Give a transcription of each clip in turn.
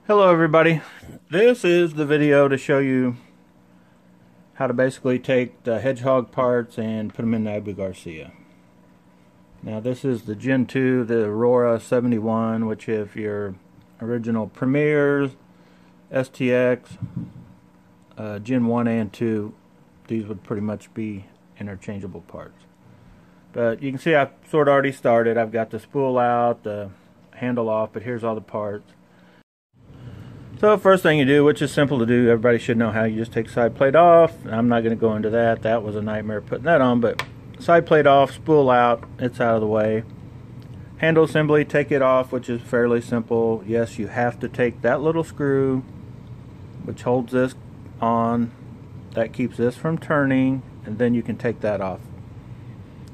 Hello everybody, this is the video to show you how to basically take the hedgehog parts and put them in the garcia. Now this is the Gen 2, the Aurora 71, which if your original Premieres, STX, Gen 1 and 2, these would pretty much be interchangeable parts. But you can see I've sort of already started. I've got the spool out, the handle off, but here's all the parts. So first thing you do, which is simple to do, everybody should know how, you just take side plate off. I'm not going to go into that. That was a nightmare putting that on, but side plate off, spool out, it's out of the way. Handle assembly, take it off, which is fairly simple. Yes, you have to take that little screw, which holds this on. That keeps this from turning, and then you can take that off.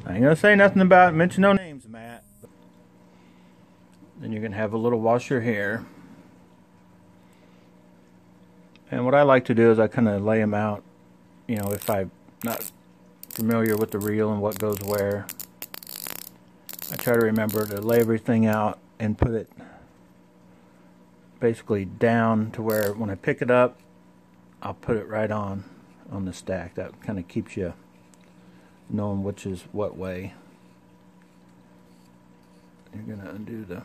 I ain't going to say nothing about it, mention no names, Matt. Then you're going to have a little washer here. And what I like to do is I kind of lay them out, you know, if I'm not familiar with the reel and what goes where. I try to remember to lay everything out and put it basically down to where when I pick it up, I'll put it right on the stack. That kind of keeps you knowing which is what way. You're going to undo the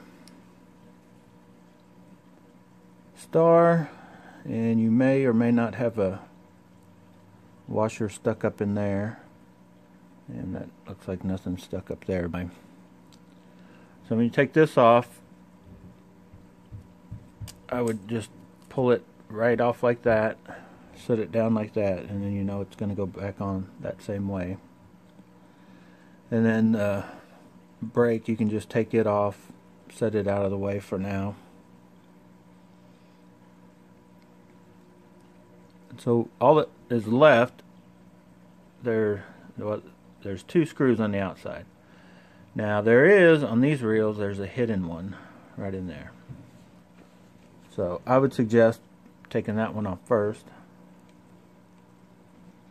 star. And you may or may not have a washer stuck up in there, and that looks like nothing stuck up there. So when you take this off, I would just pull it right off like that, set it down like that, and then you know it's going to go back on that same way. And then brake, you can just take it off, set it out of the way for now. So all that is left, there's two screws on the outside. Now there is, on these reels, there's a hidden one right in there. So I would suggest taking that one off first.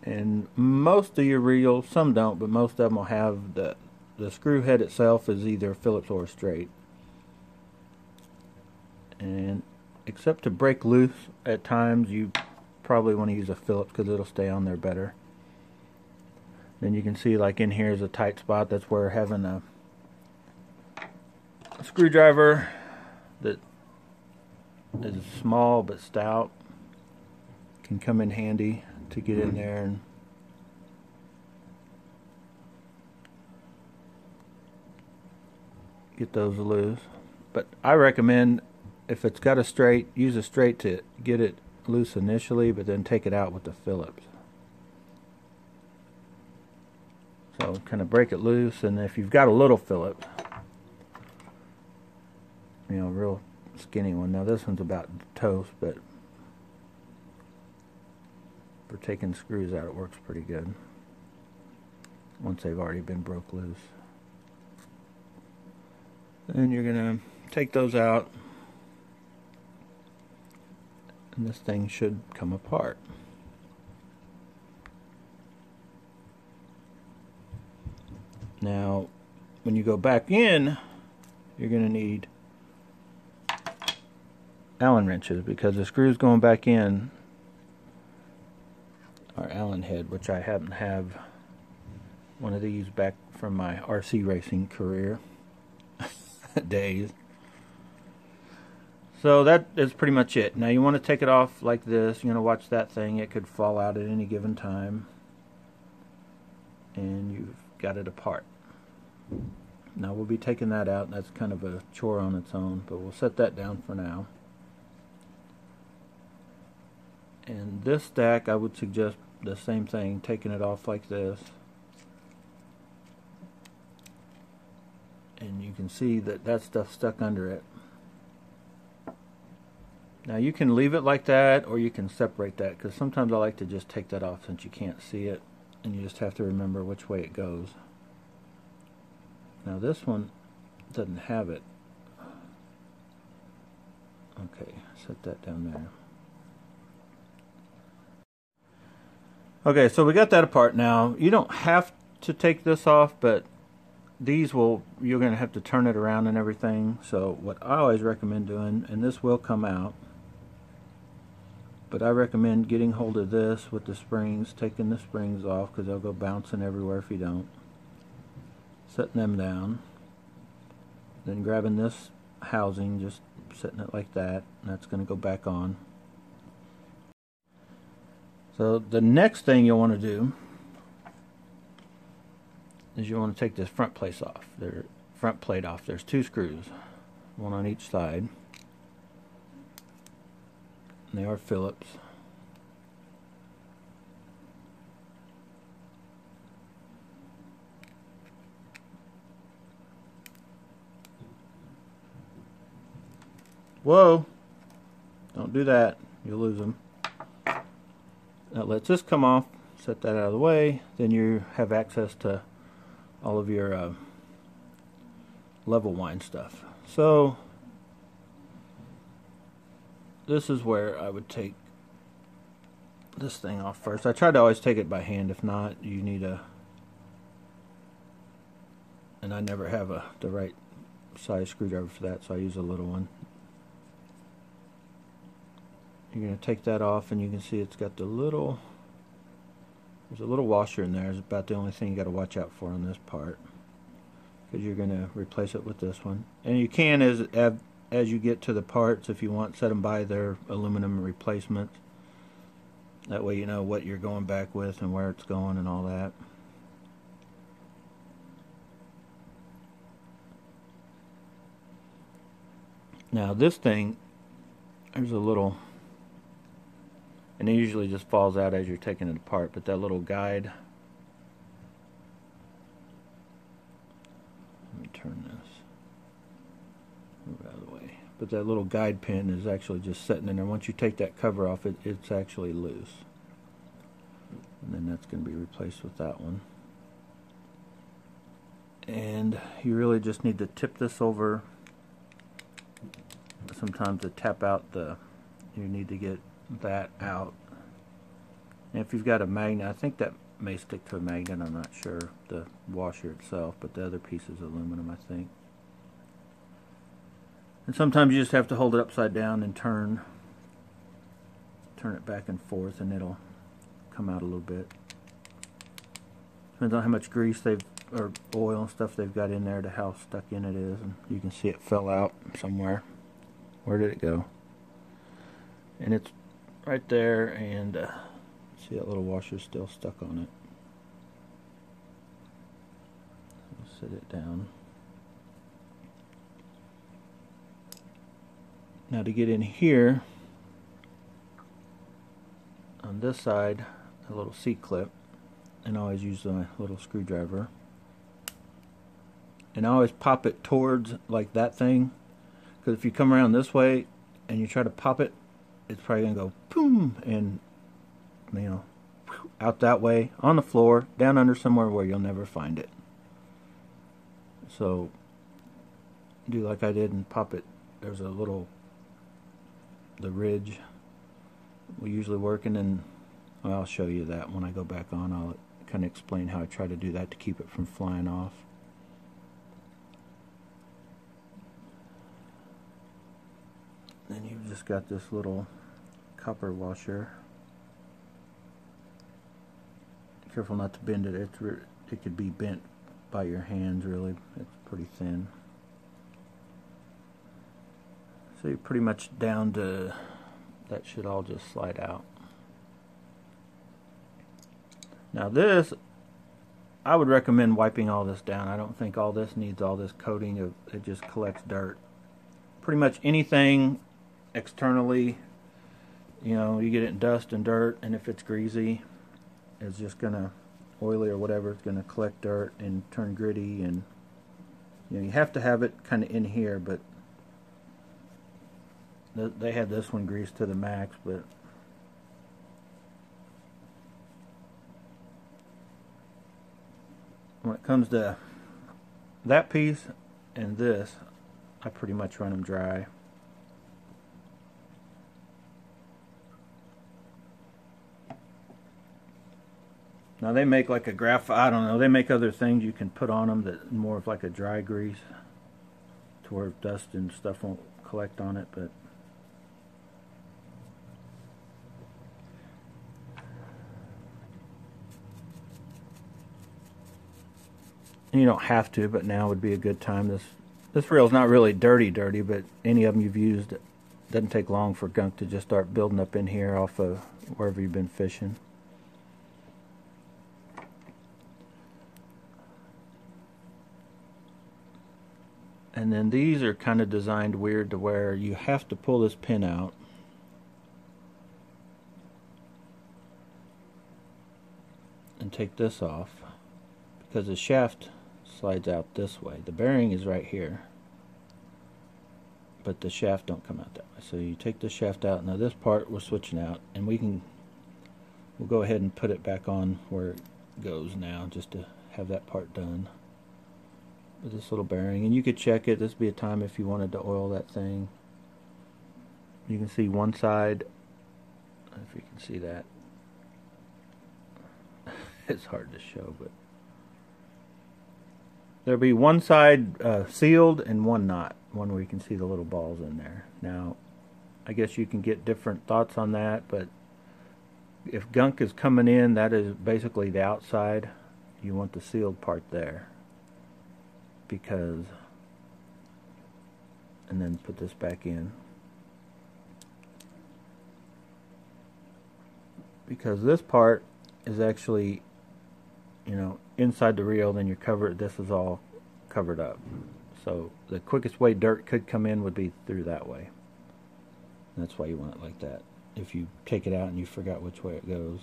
And most of your reels, some don't, but most of them will have the screw head itself is either Phillips or straight. And except to break loose at times, you probably want to use a Phillips because it'll stay on there better. Then you can see, like in here is a tight spot. That's where having a screwdriver that is small but stout can come in handy to get in there and get those loose. But I recommend, if it's got a straight, use a straight to get it loose initially, but then take it out with the Phillips. So kind of break it loose, and if you've got a little Phillips, you know, real skinny one. Now this one's about toast, but for taking screws out, it works pretty good once they've already been broke loose. Then you're gonna take those out, and this thing should come apart. Now, when you go back in, you're going to need Allen wrenches, because the screws going back in are Allen head, which I happen to have one of these back from my RC racing career days. So that is pretty much it. Now you want to take it off like this. You're going to watch that thing. It could fall out at any given time. And you've got it apart. Now we'll be taking that out. That's kind of a chore on its own, but we'll set that down for now. And this stack, I would suggest the same thing, taking it off like this. And you can see that that stuff's stuck under it. Now you can leave it like that, or you can separate that, because sometimes I like to just take that off since you can't see it, and you just have to remember which way it goes. Now this one doesn't have it. Okay, set that down there. Okay, so we got that apart now. You don't have to take this off, but these will, you're going to have to turn it around and everything. So what I always recommend doing, and this will come out, But I recommend getting hold of this with the springs, taking the springs off because they'll go bouncing everywhere if you don't. Setting them down. Then grabbing this housing, just setting it like that, and that's going to go back on. So the next thing you'll want to do is you want to take this front plate off. There's 2 screws, one on each side. And they are Phillips. Whoa! Don't do that. You'll lose them. That lets this come off. Set that out of the way. Then you have access to all of your level wind stuff. So this is where I would take this thing off first. I try to always take it by hand. If not, you need and I never have the right size screwdriver for that, so I use a little one. You're going to take that off, and you can see it's got there's a little washer in there. It's about the only thing you got to watch out for on this part, because you're going to replace it with this one. And you can, as you get to the parts, if you want, set them by their aluminum replacements. That way you know what you're going back with and where it's going and all that. Now this thing, there's a little, and it usually just falls out as you're taking it apart, but that little guide, let me turn this, move out of the way, but that little guide pin is actually just sitting in there. Once you take that cover off, it's actually loose, and then that's going to be replaced with that one. And you really just need to tip this over. Sometimes to tap out you need to get that out. And if you've got a magnet, I think that may stick to a magnet, I'm not sure, the washer itself, but the other piece is aluminum, I think. And sometimes you just have to hold it upside down and turn it back and forth, and it'll come out a little bit. Depends on how much grease or oil and stuff they've got in there to how stuck in it is, and you can see it fell out somewhere. Where did it go? And it's right there, and see that little washer's still stuck on it. We'll set it down. Now to get in here, on this side, a little C-clip, and I always use a little screwdriver. And I always pop it towards, like that thing, because if you come around this way and you try to pop it, it's probably going to go boom, and out that way, on the floor, down under somewhere where you'll never find it. So do like I did and pop it. There's a little, the ridge we usually work in, and well, I'll show you that when I go back on. I'll kind of explain how I try to do that to keep it from flying off. Then you've just got this little copper washer. Careful not to bend it. It could be bent by your hands, really. It's pretty thin. So you're pretty much down to, that should all just slide out. Now this, I would recommend wiping all this down. I don't think all this needs all this coating of, it just collects dirt. Pretty much anything externally, you get it in dust and dirt, and if it's greasy, it's just gonna, oily or whatever, it's gonna collect dirt and turn gritty, and you have to have it kind of in here, but they had this one greased to the max. But when it comes to that piece and this, I pretty much run them dry. Now they make like a graphite, I don't know, they make other things you can put on them that more of like a dry grease to where dust and stuff won't collect on it, but And you don't have to, but now would be a good time. This reel is not really dirty, but any of them you've used, it doesn't take long for gunk to just start building up in here off of wherever you've been fishing. And then these are kind of designed weird to where you have to pull this pin out. And take this off because the shaft slides out this way. The bearing is right here, but the shaft don't come out that way. So you take the shaft out. Now this part we're switching out, and we'll go ahead and put it back on where it goes now, just to have that part done with this little bearing. And you could check it. This would be a time if you wanted to oil that thing. You can see one side, if you can see that. It's hard to show, but there'll be one side sealed and one not, one where you can see the little balls in there. Now I guess you can get different thoughts on that, but if gunk is coming in, that is basically the outside. You want the sealed part there, because, and then put this back in, because this part is actually, you know, inside the reel. Then you cover it, this is all covered up. So the quickest way dirt could come in would be through that way. And that's why you want it like that, if you take it out and you forgot which way it goes.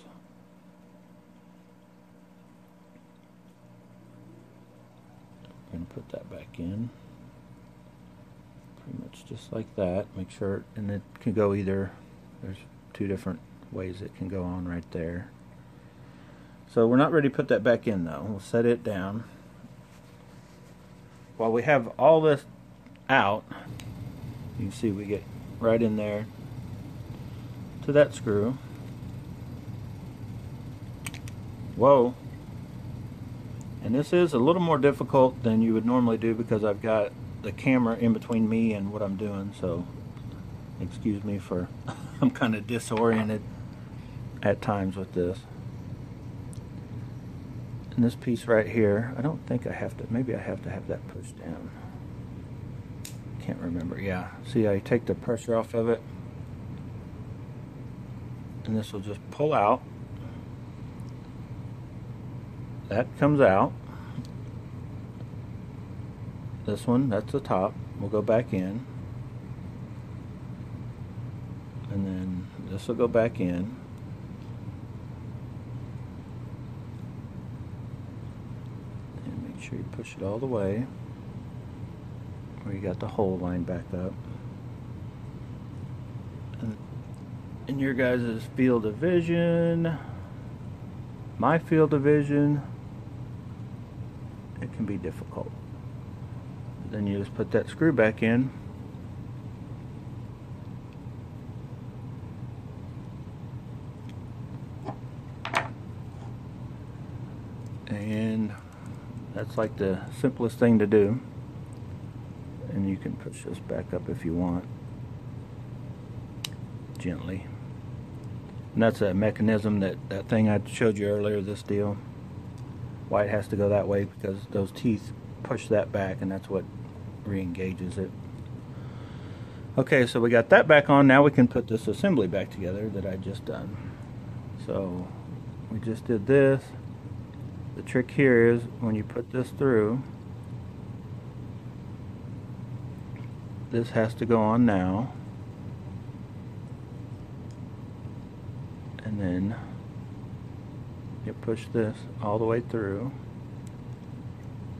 I'm going to put that back in, pretty much just like that. Make sure, and it can go either, there's two different ways it can go on right there. So we're not ready to put that back in though. We'll set it down. While we have all this out, you can see we get right in there to that screw. Whoa. And this is a little more difficult than you would normally do because I've got the camera in between me and what I'm doing, so excuse me for I'm kind of disoriented at times with this. And this piece right here, I don't think I have to, maybe I have to have that pushed down. Can't remember. Yeah, see, I take the pressure off of it, and this will just pull out. That comes out. This one, that's the top, will go back in, and then this will go back in. Make sure you push it all the way where you got the hole lined back up. And in your guys' field of vision, my field of vision, it can be difficult. Then you just put that screw back in. And that's like the simplest thing to do. And you can push this back up if you want, gently. And that's a mechanism, that thing I showed you earlier, this deal. Why it has to go that way, because those teeth push that back, and that's what re-engages it. Okay, so we got that back on. Now we can put this assembly back together that I just done. So we just did this. The trick here is when you put this through, this has to go on now, and then you push this all the way through,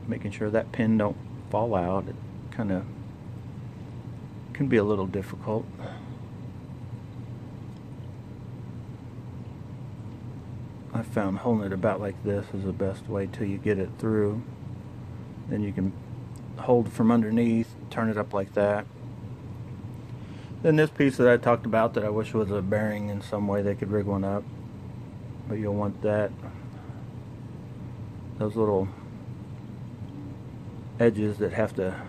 making sure that pin don't fall out. It kind of can be a little difficult. I found holding it about like this is the best way till you get it through. Then you can hold from underneath, turn it up like that. Then this piece that I talked about that I wish was a bearing in some way, they could rig one up, but you'll want that, those little edges that have to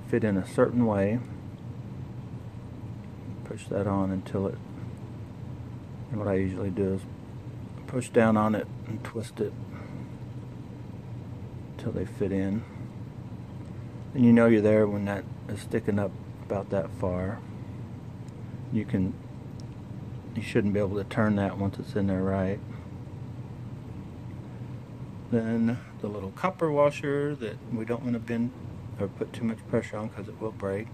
fit in a certain way. Push that on until it, and what I usually do is push down on it and twist it till they fit in. And you know you're there when that is sticking up about that far. You shouldn't be able to turn that once it's in there right. Then the little copper washer that we don't want to bend or put too much pressure on because it will break.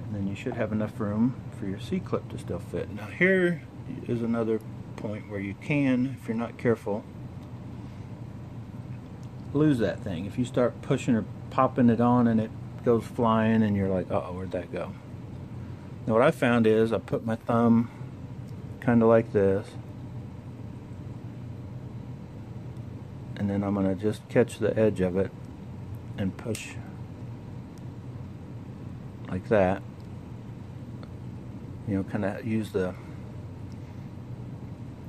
And then you should have enough room for your C-clip to still fit. Now here is another point where you can, if you're not careful, lose that thing. If you start pushing or popping it on and it goes flying and you're like, uh-oh, where'd that go? Now what I found is I put my thumb kind of like this, and then I'm going to just catch the edge of it and push like that. You know, kind of use the,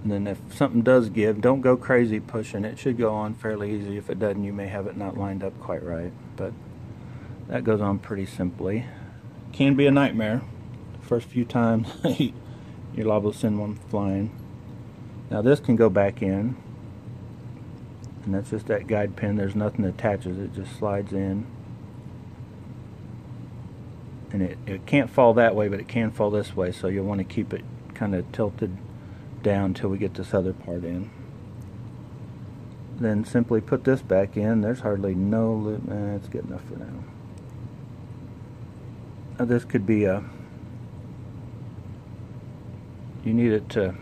and then if something does give, don't go crazy pushing. It should go on fairly easy. If it doesn't, you may have it not lined up quite right, but that goes on pretty simply. Can be a nightmare. First few times you're liable to send one flying. Now this can go back in, and that's just that guide pin. There's nothing that attaches, it just slides in. And it can't fall that way, but it can fall this way, so you'll want to keep it kind of tilted down till we get this other part in. Then simply put this back in. There's hardly no loop. It's good enough for now. Now this could be a, you need it to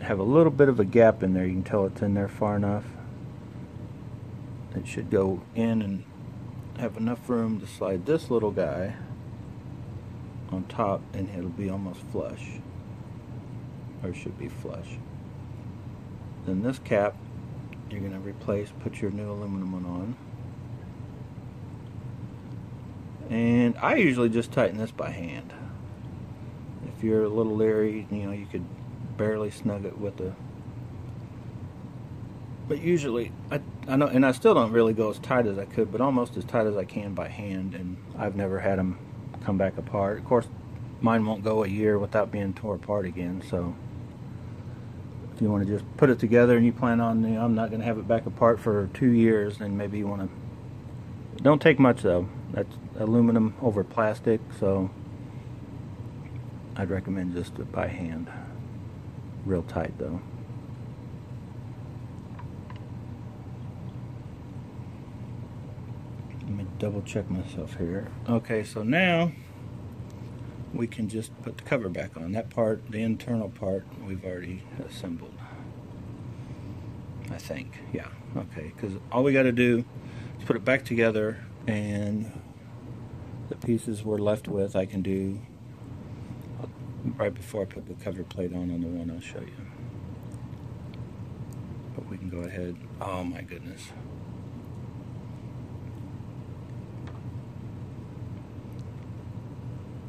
have a little bit of a gap in there. You can tell it's in there far enough. It should go in and have enough room to slide this little guy on top, and it'll be almost flush, or it should be flush. Then this cap you're going to replace, put your new aluminum one on. And I usually just tighten this by hand. If you're a little leery, you know, you could barely snug it with a, but usually I know, and I still don't really go as tight as I could, but almost as tight as I can by hand, and I've never had them come back apart. Of course, mine won't go a year without being tore apart again, so if you want to just put it together and you plan on, you know, I'm not going to have it back apart for 2 years, then maybe you want to, don't take much though. That's aluminum over plastic, so I'd recommend just it by hand. Real tight though. Let me double check myself here. Okay, so now we can just put the cover back on. That part, the internal part, we've already assembled, I think. Yeah, okay, because all we got to do is put it back together, and the pieces we're left with I can do right before I put the cover plate on the one I'll show you. But we can go ahead. Oh my goodness.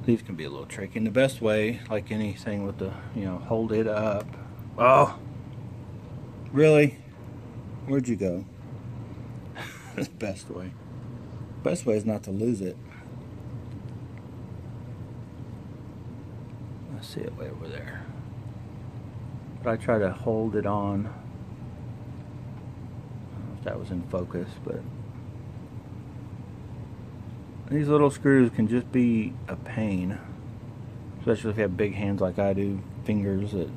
These can be a little tricky. And the best way, like anything with the, you know, hold it up. Oh, really? Where'd you go? The best way. Best way is not to lose it. I see it way over there. But I try to hold it on. I don't know if that was in focus, but these little screws can just be a pain, especially if you have big hands like I do, fingers that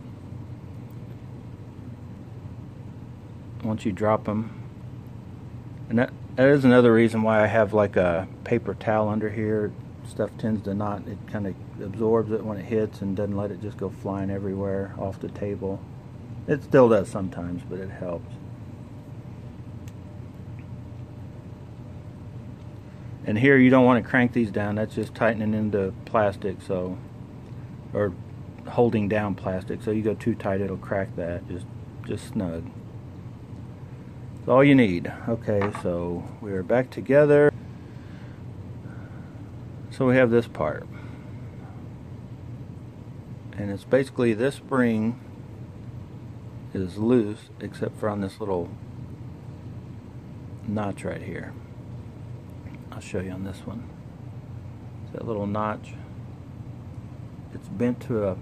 once you drop them. And that is another reason why I have like a paper towel under here. Stuff tends to not, it kind of absorbs it when it hits and doesn't let it just go flying everywhere off the table. It still does sometimes, but it helps. And here you don't want to crank these down. That's just tightening into plastic, so, or holding down plastic. So you go too tight, it'll crack that. Just snug. That's all you need. Okay, so we are back together. So we have this part, and it's basically this spring is loose except for on this little notch right here. I'll show you on this one. That little notch, it's bent to a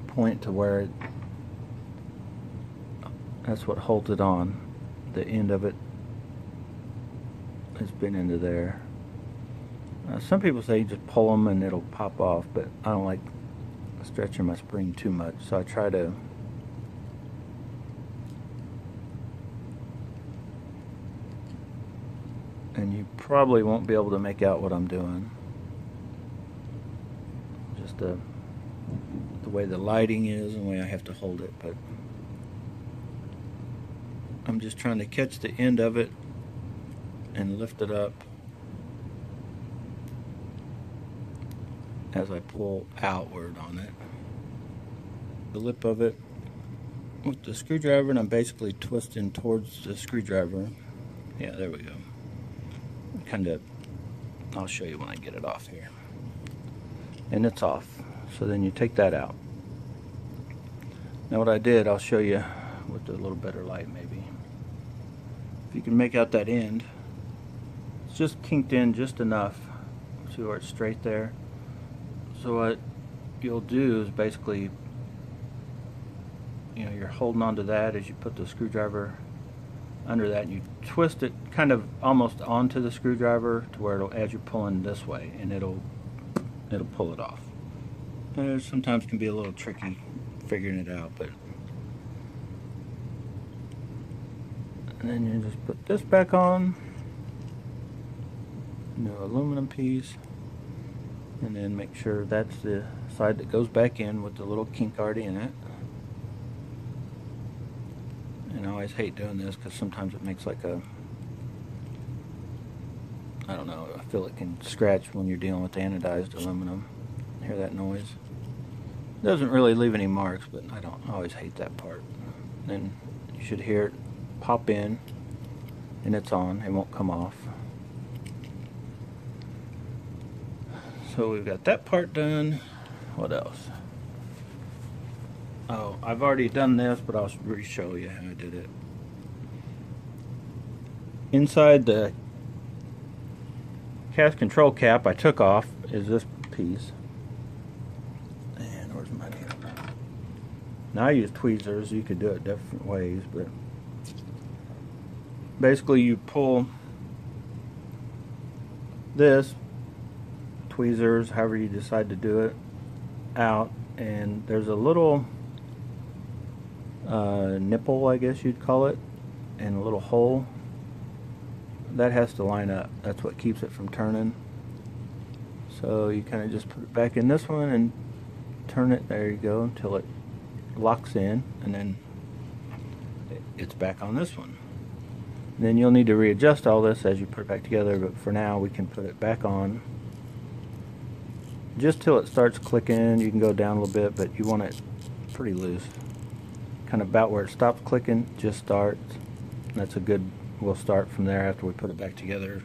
point to where That's what holds it on. The end of it has been into there. Some people say you just pull them and it'll pop off, but I don't like stretching my spring too much, so I try to and you probably won't be able to make out what I'm doing. Just the way the lighting is and the way I have to hold it, but I'm just trying to catch the end of it and lift it up as I pull outward on it. The lip of it with the screwdriver, and I'm basically twisting towards the screwdriver. Yeah, there we go. Kind of, I'll show you when I get it off here. And it's off. So then you take that out. Now what I did, I'll show you with a little better light maybe. If you can make out that end, it's just kinked in just enough. See where it's straight there? So what you'll do is basically, you know, you're holding onto that as you put the screwdriver under that, and you twist it kind of almost onto the screwdriver to where it'll, as you're pulling this way, and it'll pull it off. And it sometimes can be a little tricky figuring it out, but and then you just put this back on, new aluminum piece, and then make sure that's the side that goes back in with the little kink already in it. And I always hate doing this because sometimes it makes like a, I don't know, I feel it can scratch when you're dealing with anodized aluminum. Hear that noise? It doesn't really leave any marks, but I always hate that part. Then you should hear it pop in, and it's on. It won't come off. So we've got that part done. What else? Oh, I've already done this, but I'll re-show you how I did it. Inside the cast control cap I took off is this piece. And where's my needle? Now I use tweezers. You could do it different ways, but basically you pull this, tweezers, however you decide to do it, out, and there's a little nipple, I guess you'd call it, and a little hole that has to line up. That's what keeps it from turning. So you kind of just put it back in this one and turn it, there you go, until it locks in, and then it's back on this one. And then you'll need to readjust all this as you put it back together, but for now we can put it back on just till it starts clicking. You can go down a little bit, but you want it pretty loose. Kind of about where it stops clicking, just starts. That's a good, we'll start from there after we put it back together.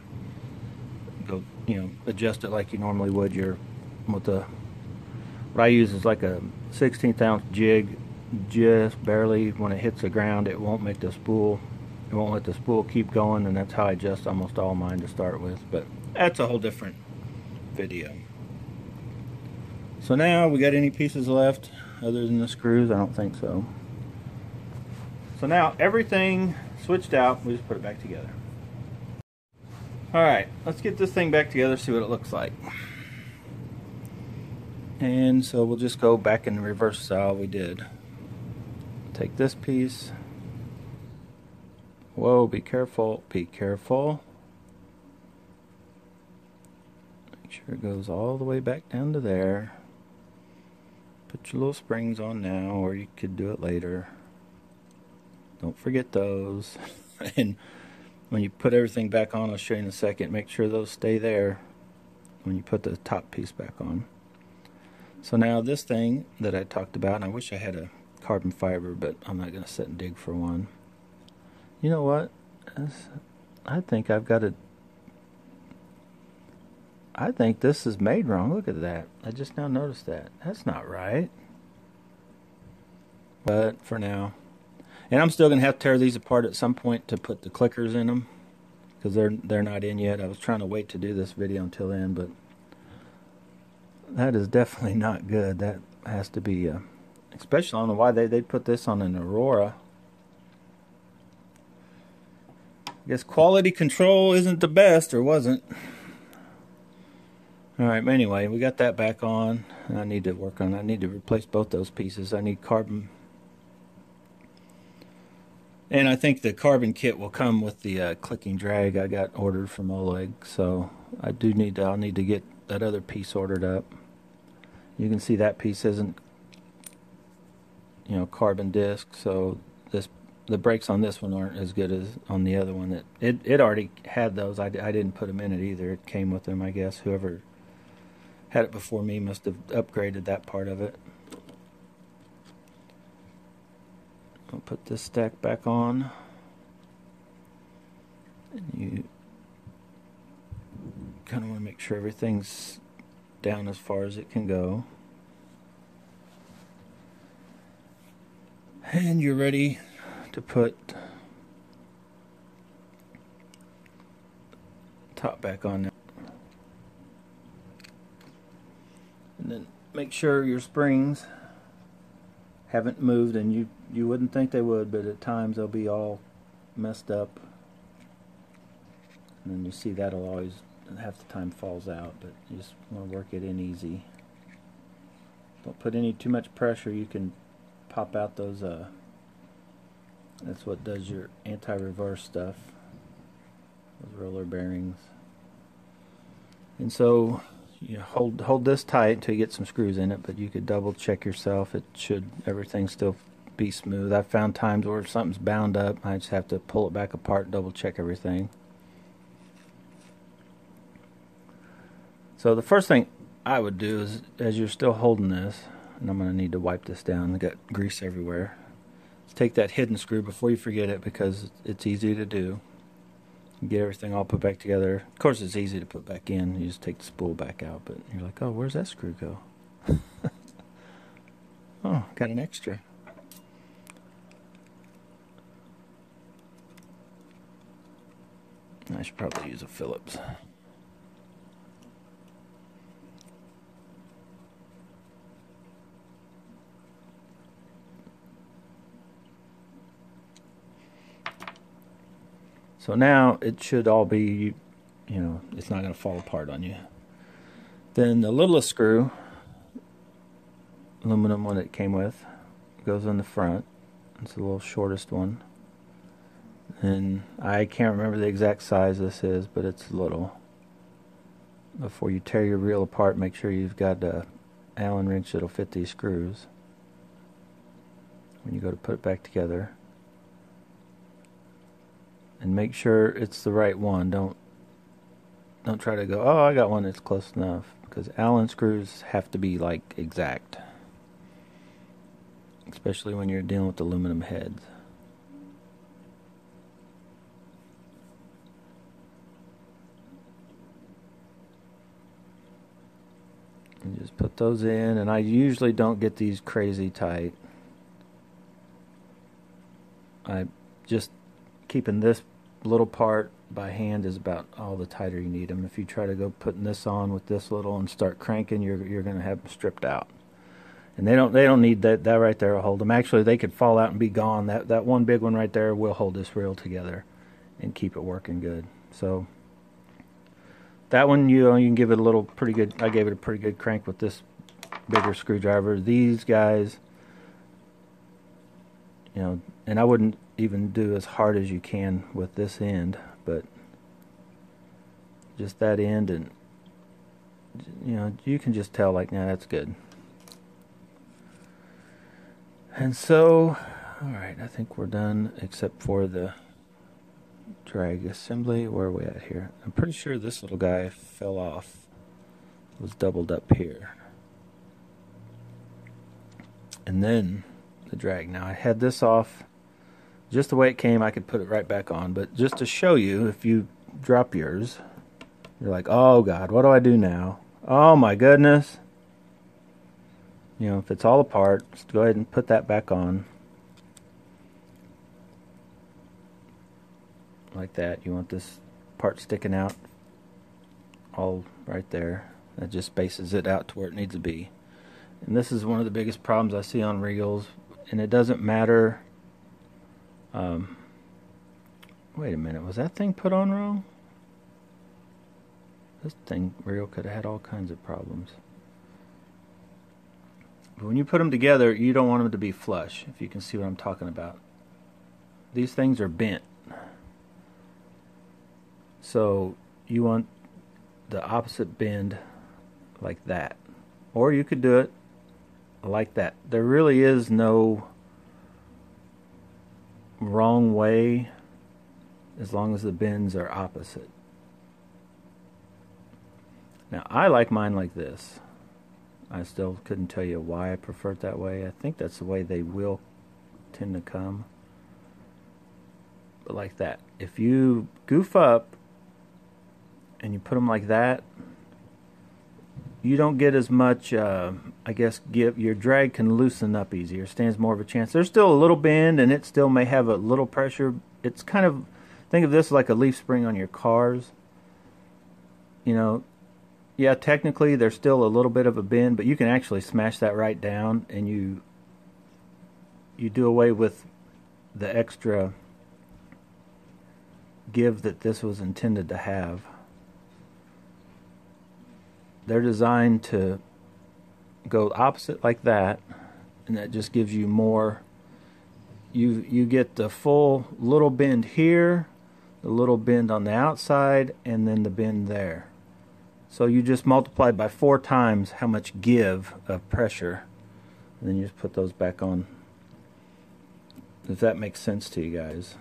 Go, you know, adjust it like you normally would with the, what I use is like a 1/16 ounce jig, just barely. When it hits the ground, it won't make the spool, it won't let the spool keep going, and that's how I adjust almost all mine to start with, but that's a whole different video. So now, we got any pieces left other than the screws? I don't think so. So now everything switched out, we just put it back together. Alright, let's get this thing back together, see what it looks like. And so we'll just go back in the reverse style we did. Take this piece. Whoa, be careful, be careful. Make sure it goes all the way back down to there. Put your little springs on now, or you could do it later. Don't forget those. And when you put everything back on, I'll show you in a second, make sure those stay there when you put the top piece back on. So now this thing that I talked about, and I wish I had a carbon fiber, but I'm not going to sit and dig for one. You know what? I think I've got a... I think this is made wrong. Look at that. I just now noticed that. That's not right. But for now... And I'm still going to have to tear these apart at some point to put the clickers in them, because they're not in yet. I was trying to wait to do this video until then, but that is definitely not good. That has to be, especially, I don't know why they'd put this on an Aurora. I guess quality control isn't the best, or wasn't. Alright, but anyway, we got that back on. I need to work on that. I need to replace both those pieces. I need carbon. And I think the carbon kit will come with the clicking drag I got ordered from Oleg. So I'll need to get that other piece ordered up. You can see that piece isn't, carbon disc, so the brakes on this one aren't as good as on the other one. It already had those. I didn't put them in it either. It came with them, I guess. Whoever had it before me must have upgraded that part of it. I'll put this stack back on. And you kind of want to make sure everything's down as far as it can go. And you're ready to put top back on now. And then make sure your springs haven't moved, and you wouldn't think they would, but at times they'll be all messed up. And then you see that'll always half the time falls out, but you just want to work it in easy. Don't put too much pressure. You can pop out those that's what does your anti-reverse stuff, those roller bearings. And so you hold this tight until you get some screws in it, but you could double check yourself. Everything still be smooth. I've found times where something's bound up, I just have to pull it back apart and double check everything. So the first thing I would do is, as you're still holding this, and I'm going to need to wipe this down, I got grease everywhere, is take that hidden screw before you forget it, because it's easy to do. Get everything all put back together. Of course it's easy to put back in, you just take the spool back out, but you're like, oh, where's that screw go? Oh, got an extra. I should probably use a Phillips. So now it should all be, it's not going to fall apart on you. Then the littlest screw, aluminum one it came with, goes in the front. It's the little shortest one. And I can't remember the exact size this is, but it's little. Before you tear your reel apart, make sure you've got an Allen wrench that'll fit these screws when you go to put it back together. And make sure it's the right one. Don't try to go, oh, I got one that's close enough, because Allen screws have to be like exact, especially when you're dealing with aluminum heads. And just put those in, and I usually don't get these crazy tight. I just keeping this little part by hand is about all the tighter you need them. If you try to go putting this on with this little and start cranking, you're going to have them stripped out. And they don't need that right there to hold them. Actually, they could fall out and be gone. That one big one right there will hold this reel together and keep it working good. So that one, you can give it a pretty good. I gave it a pretty good crank with this bigger screwdriver. These guys, and I wouldn't even do as hard as you can with this end, but just that end, and you can just tell, like, nah, that's good. And so, alright, I think we're done except for the drag assembly. Where are we at here? I'm pretty sure this little guy fell off, was doubled up here. And then the drag. Now I had this off just the way it came. I could put it right back on, but just to show you, if you drop yours, you're like, oh God, what do I do now? Oh my goodness. If it's all apart, just go ahead and put that back on. Like that. You want this part sticking out all right there. That just spaces it out to where it needs to be. And this is one of the biggest problems I see on reels, and it doesn't matter Wait a minute, was that thing put on wrong? This thing reel could have had all kinds of problems. But when you put them together, you don't want them to be flush, if you can see what I'm talking about. These things are bent. So you want the opposite bend like that. Or you could do it like that. There really is no wrong way as long as the bends are opposite. Now I like mine like this. I still couldn't tell you why I prefer it that way. I think that's the way they will tend to come. But like that. If you goof up and you put them like that, you don't get as much, I guess, your drag can loosen up easier, stands more of a chance. There's still a little bend and it still may have a little pressure. It's kind of, think of this like a leaf spring on your cars. You know, yeah, technically there's still a little bit of a bend, but you can actually smash that right down and you do away with the extra give that this was intended to have. They're designed to go opposite like that, and that just gives you more. You get the full little bend here, the little bend on the outside, and then the bend there. So you just multiply by 4 times how much give of pressure, and then you just put those back on. If that makes sense to you guys.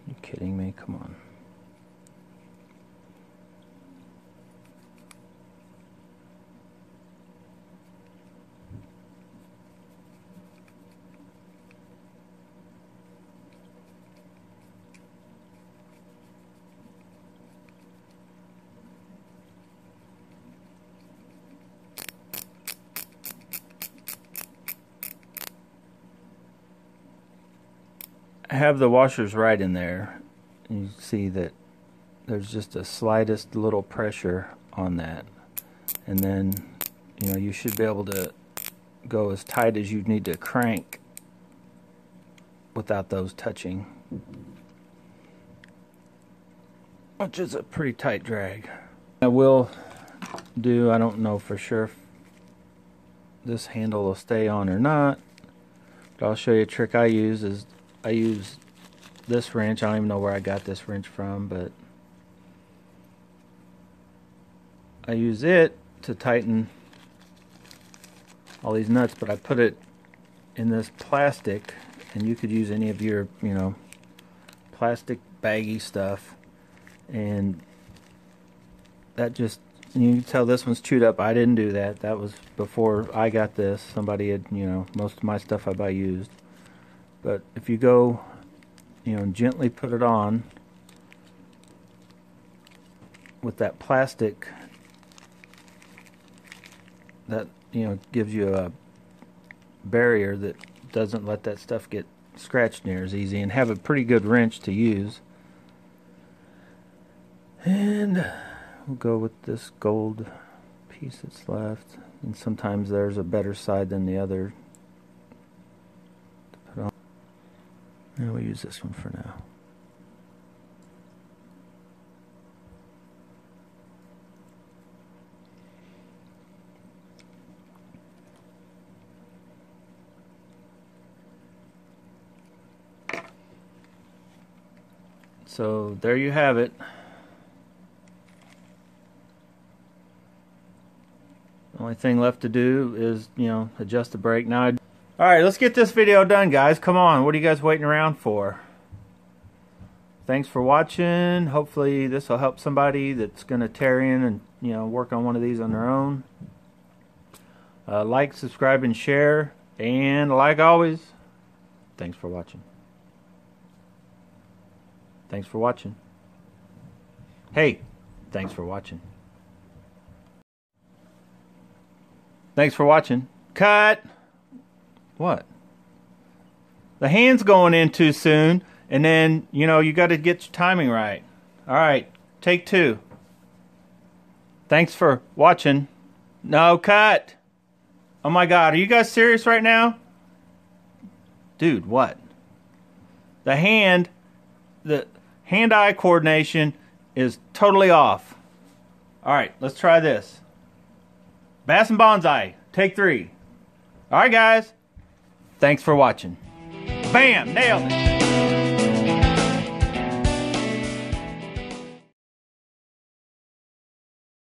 You kidding me? Come on. I have the washers right in there. You see that there's just the slightest little pressure on that, and then you should be able to go as tight as you need to crank without those touching, which is a pretty tight drag. I will do, I don't know for sure if this handle will stay on or not, but I'll show you a trick I use. Is I use this wrench. I don't even know where I got this wrench from, but I use it to tighten all these nuts, but I put it in this plastic, and you could use any of your, plastic baggy stuff, and that just, you can tell this one's chewed up. I didn't do that. That was before I got this. Somebody had, most of my stuff I buy used. But if you go, and gently put it on with that plastic, that, gives you a barrier that doesn't let that stuff get scratched near as easy, and have a pretty good wrench to use. And we'll go with this gold piece that's left. And sometimes there's a better side than the other. And we'll use this one for now. So there you have it. The only thing left to do is, adjust the brake. Now, alright, let's get this video done, guys. Come on, what are you guys waiting around for? Thanks for watching. Hopefully this will help somebody that's going to tear in and, work on one of these on their own. Like, subscribe, and share. And like always, thanks for watching. Thanks for watching. Hey, thanks for watching. Thanks for watching. Cut! What? The hand's going in too soon, and then, you got to get your timing right. Alright, take 2. Thanks for watching. No, cut. Oh my God, are you guys serious right now? Dude, what? The hand-eye coordination is totally off. All right, let's try this. Bass and Bonsai, take 3. All right, guys. Thanks for watching. Bam, nailed it.